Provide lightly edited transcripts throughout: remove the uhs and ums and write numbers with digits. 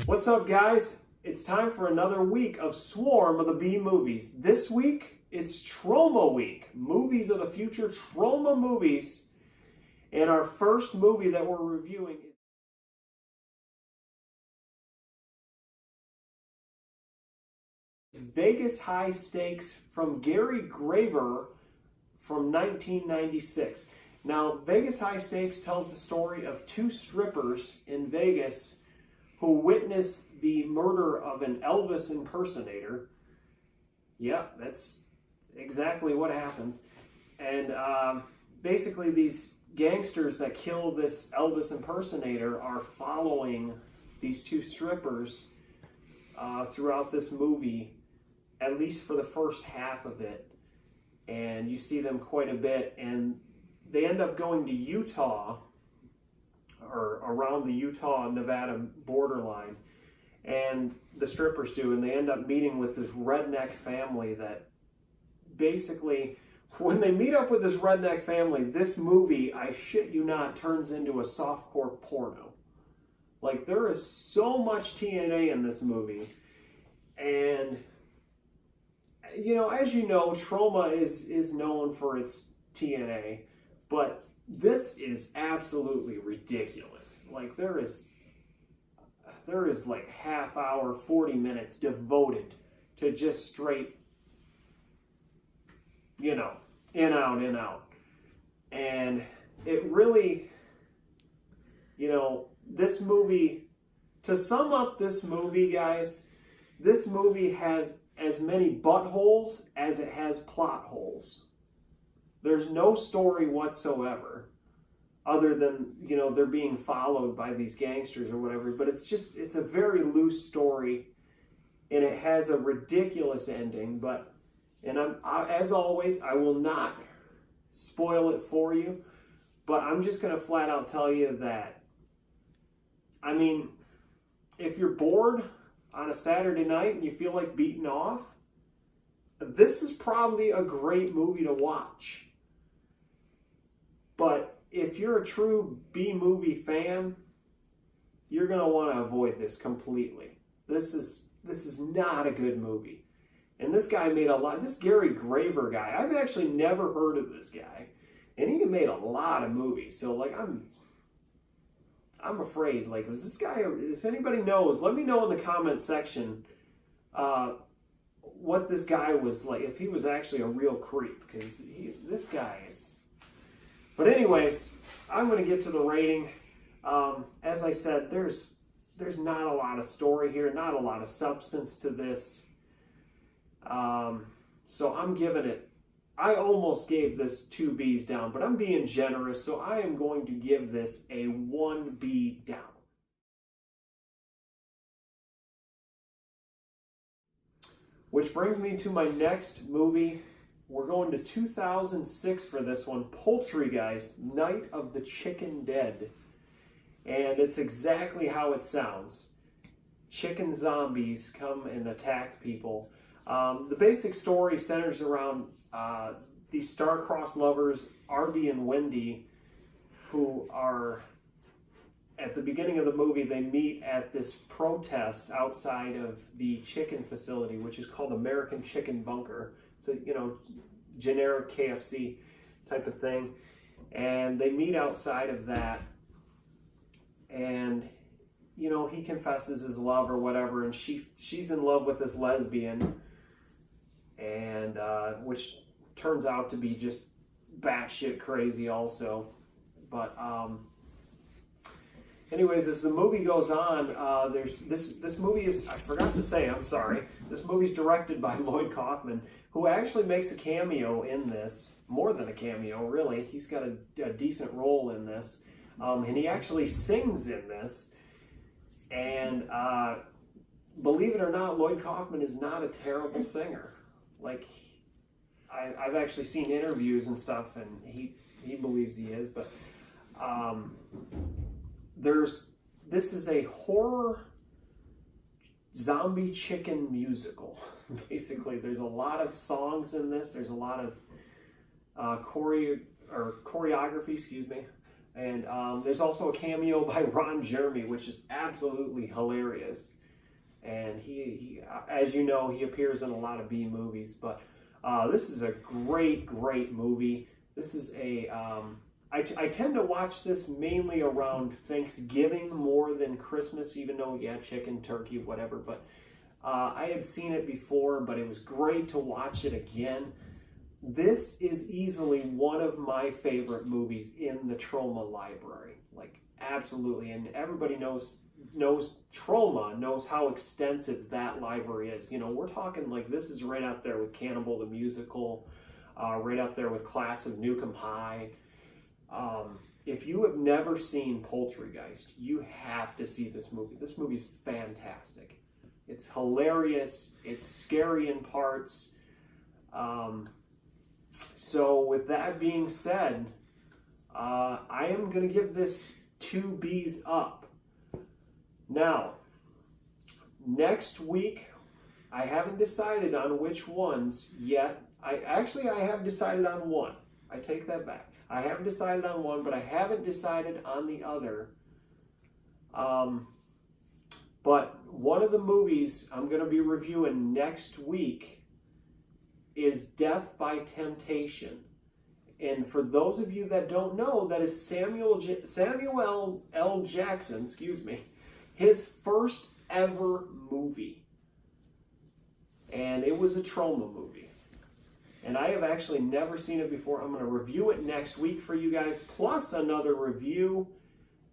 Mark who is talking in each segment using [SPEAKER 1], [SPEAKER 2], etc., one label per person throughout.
[SPEAKER 1] What's up, guys? It's time for another week of Swarm of the Bee movies. This week, it's Trauma Week. Movies of the future, trauma movies. And our first movie that we're reviewing is Vegas High Stakes from Gary Graver from 1996. Now, Vegas High Stakes tells the story of two strippers in Vegas who witnessed the murder of an Elvis impersonator. Yeah, that's exactly what happens. And basically these gangsters that kill this Elvis impersonator are following these two strippers throughout this movie, at least for the first half of it. And you see them quite a bit, and they end up going to Utah, or around the Utah-Nevada borderline, and the strippers do, and they end up meeting with this redneck family that basically, when they meet up with this redneck family, this movie, I shit you not, turns into a softcore porno. Like, there is so much TNA in this movie, and you know, as you know, Trauma is known for its TNA, but this is absolutely ridiculous. Like, there is like half hour, 40 minutes devoted to just straight, you know, in, out. And it really, you know, this movie, to sum up this movie, guys, this movie has as many buttholes as it has plot holes. There's no story whatsoever, other than, you know, they're being followed by these gangsters or whatever. But it's a very loose story, and it has a ridiculous ending. But, as always, I will not spoil it for you. But I'm just going to flat out tell you that, I mean, if you're bored on a Saturday night and you feel like beating off, this is probably a great movie to watch. But if you're a true B-movie fan, you're going to want to avoid this completely. This is not a good movie. And this guy made this Gary Graver guy, I've actually never heard of this guy. And he made a lot of movies. So, like, I'm afraid, like, was this guy, if anybody knows, let me know in the comment section what this guy was like, if he was actually a real creep, because this guy is. But anyways, I'm going to get to the rating. As I said, there's not a lot of story here, not a lot of substance to this. So I'm giving it, I almost gave this 2 B's down, but I'm being generous, so I am going to give this a 1 B down. Which brings me to my next movie. We're going to 2006 for this one, Poultrygeist, Night of the Chicken Dead. And it's exactly how it sounds. Chicken zombies come and attack people. The basic story centers around these star-crossed lovers, Arby and Wendy, who are, at the beginning of the movie, they meet at this protest outside of the chicken facility, which is called American Chicken Bunker. It's a, you know, generic KFC type of thing. And they meet outside of that, and, you know, he confesses his love or whatever, and she's in love with this lesbian, and which turns out to be just batshit crazy also. But anyways, as the movie goes on, there's this movie is, I forgot to say, I'm sorry, this movie's directed by Lloyd Kaufman, who actually makes a cameo in this, more than a cameo, really. He's got a decent role in this, and he actually sings in this. And believe it or not, Lloyd Kaufman is not a terrible singer. Like, I've actually seen interviews and stuff, and he believes he is, but this is a horror zombie chicken musical. Basically, there's a lot of songs in this. There's a lot of choreography, excuse me, and there's also a cameo by Ron Jeremy, which is absolutely hilarious. and he as you know, he appears in a lot of B movies. But this is a great movie. This is a I tend to watch this mainly around Thanksgiving more than Christmas, even though, yeah, chicken, turkey, whatever. But I had seen it before, but it was great to watch it again. This is easily one of my favorite movies in the Troma library. Like, absolutely. And everybody knows Troma, knows how extensive that library is. You know, we're talking like this is right up there with Cannibal the Musical, right up there with Class of Nukem High. If you have never seen Poultrygeist, you have to see this movie. This movie's fantastic. It's hilarious. It's scary in parts. So with that being said, I am going to give this 2 B's up. Now, next week, I haven't decided on which ones yet. I have decided on one. I take that back. I haven't decided on one, but I haven't decided on the other. But one of the movies I'm going to be reviewing next week is Death by Temptation. And for those of you that don't know, that is Samuel L. Jackson, his first ever movie. And it was a Troma movie. And I have actually never seen it before. I'm going to review it next week for you guys, plus another review.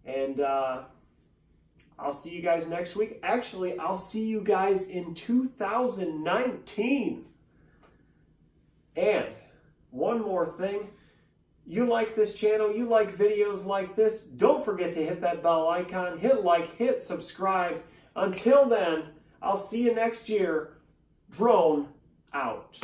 [SPEAKER 1] And I'll see you guys next week. Actually, I'll see you guys in 2019. And one more thing. You like this channel, you like videos like this, don't forget to hit that bell icon, hit like, hit subscribe. Until then, I'll see you next year. Drone out.